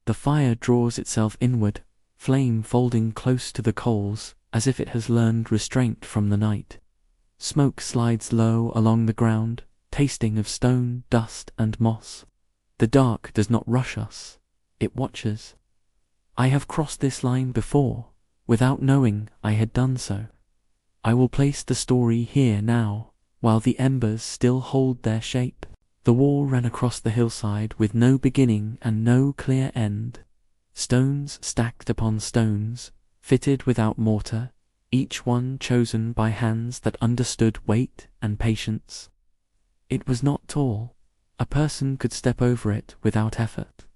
The fire draws itself inward, flame folding close to the coals, as if it has learned restraint from the night. Smoke slides low along the ground, tasting of stone, dust, and moss. The dark does not rush us, it watches. I have crossed this line before, without knowing I had done so. I will place the story here now, while the embers still hold their shape. The wall ran across the hillside with no beginning and no clear end. Stones stacked upon stones, fitted without mortar, each one chosen by hands that understood weight and patience. It was not tall. A person could step over it without effort.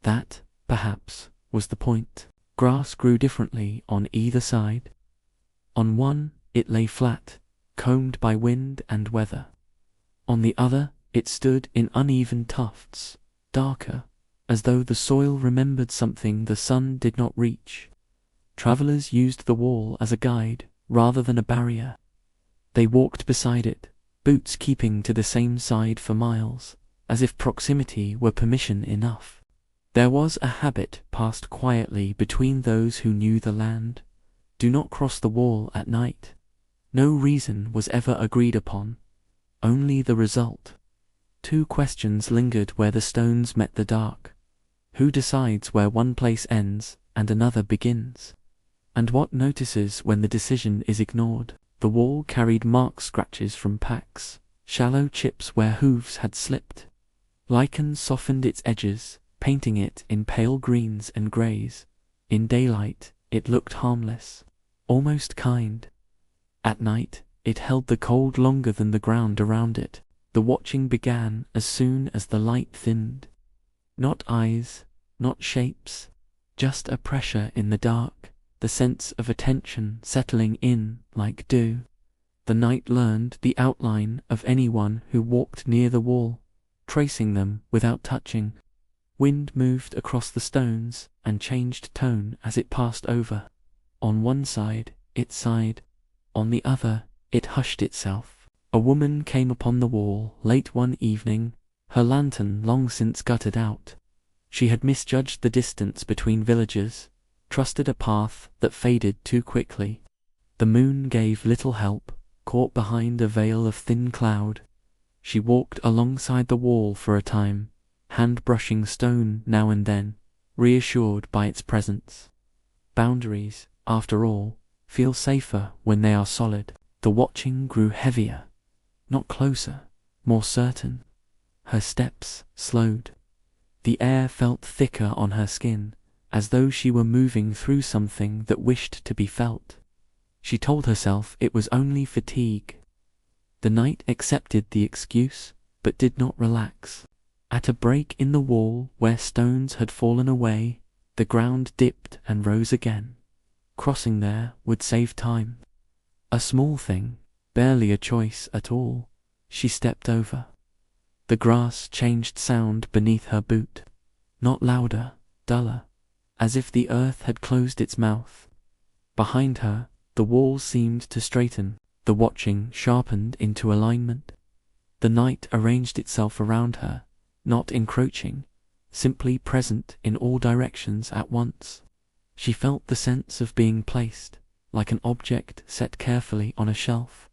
That, perhaps, was the point. Grass grew differently on either side. On one, it lay flat, combed by wind and weather. On the other, it stood in uneven tufts, darker, as though the soil remembered something the sun did not reach. Travelers used the wall as a guide, rather than a barrier. They walked beside it, boots keeping to the same side for miles, as if proximity were permission enough. There was a habit passed quietly between those who knew the land. Do not cross the wall at night. No reason was ever agreed upon, only the result. Two questions lingered where the stones met the dark. Who decides where one place ends and another begins? And what notices when the decision is ignored? The wall carried mark scratches from packs, shallow chips where hooves had slipped. Lichen softened its edges, painting it in pale greens and greys. In daylight, it looked harmless, almost kind. At night, it held the cold longer than the ground around it. The watching began as soon as the light thinned. Not eyes, not shapes, just a pressure in the dark, the sense of attention settling in like dew. The night learned the outline of anyone who walked near the wall, tracing them without touching. Wind moved across the stones and changed tone as it passed over. On one side, it sighed. On the other, it hushed itself. A woman came upon the wall late one evening, her lantern long since gutted out. She had misjudged the distance between villages, trusted a path that faded too quickly. The moon gave little help, caught behind a veil of thin cloud. She walked alongside the wall for a time, hand brushing stone now and then, reassured by its presence. Boundaries, after all, feel safer when they are solid. The watching grew heavier, not closer, more certain. Her steps slowed. The air felt thicker on her skin, as though she were moving through something that wished to be felt. She told herself it was only fatigue. The night accepted the excuse, but did not relax. At a break in the wall where stones had fallen away, the ground dipped and rose again. Crossing there would save time. A small thing, barely a choice at all. She stepped over. The grass changed sound beneath her boot. Not louder, duller, as if the earth had closed its mouth. Behind her, the wall seemed to straighten. The watching sharpened into alignment. The night arranged itself around her, not encroaching, simply present in all directions at once. She felt the sense of being placed, like an object set carefully on a shelf.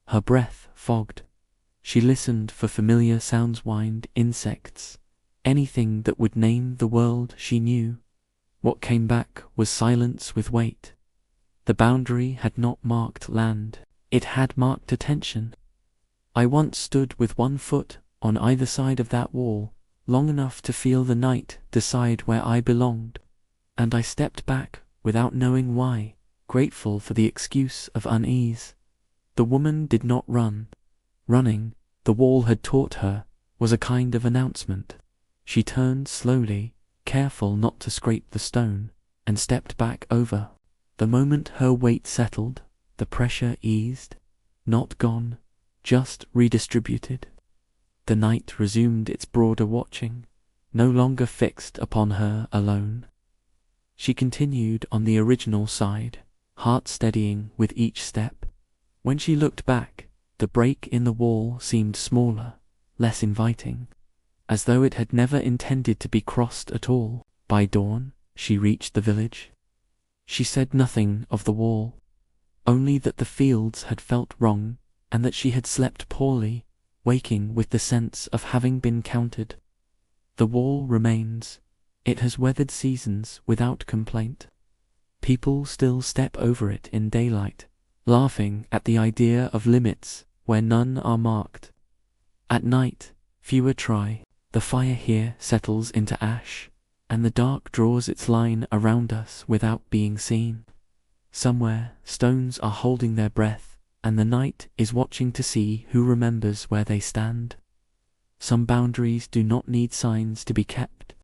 Her breath fogged. She listened for familiar sounds, whined, insects, anything that would name the world she knew. What came back was silence with weight. The boundary had not marked land, it had marked attention. I once stood with one foot on either side of that wall, long enough to feel the night decide where I belonged, and I stepped back without knowing why, grateful for the excuse of unease. The woman did not run. Running, the wall had taught her, was a kind of announcement. She turned slowly, careful not to scrape the stone, and stepped back over. The moment her weight settled, the pressure eased, not gone, just redistributed. The night resumed its broader watching, no longer fixed upon her alone. She continued on the original side, heart steadying with each step. When she looked back, the break in the wall seemed smaller, less inviting, as though it had never intended to be crossed at all. By dawn, she reached the village. She said nothing of the wall, only that the fields had felt wrong, and that she had slept poorly, waking with the sense of having been counted. The wall remains. It has weathered seasons without complaint. People still step over it in daylight, laughing at the idea of limits where none are marked. At night, fewer try. The fire here settles into ash, and the dark draws its line around us without being seen. Somewhere, stones are holding their breath, and the night is watching to see who remembers where they stand. Some boundaries do not need signs to be kept.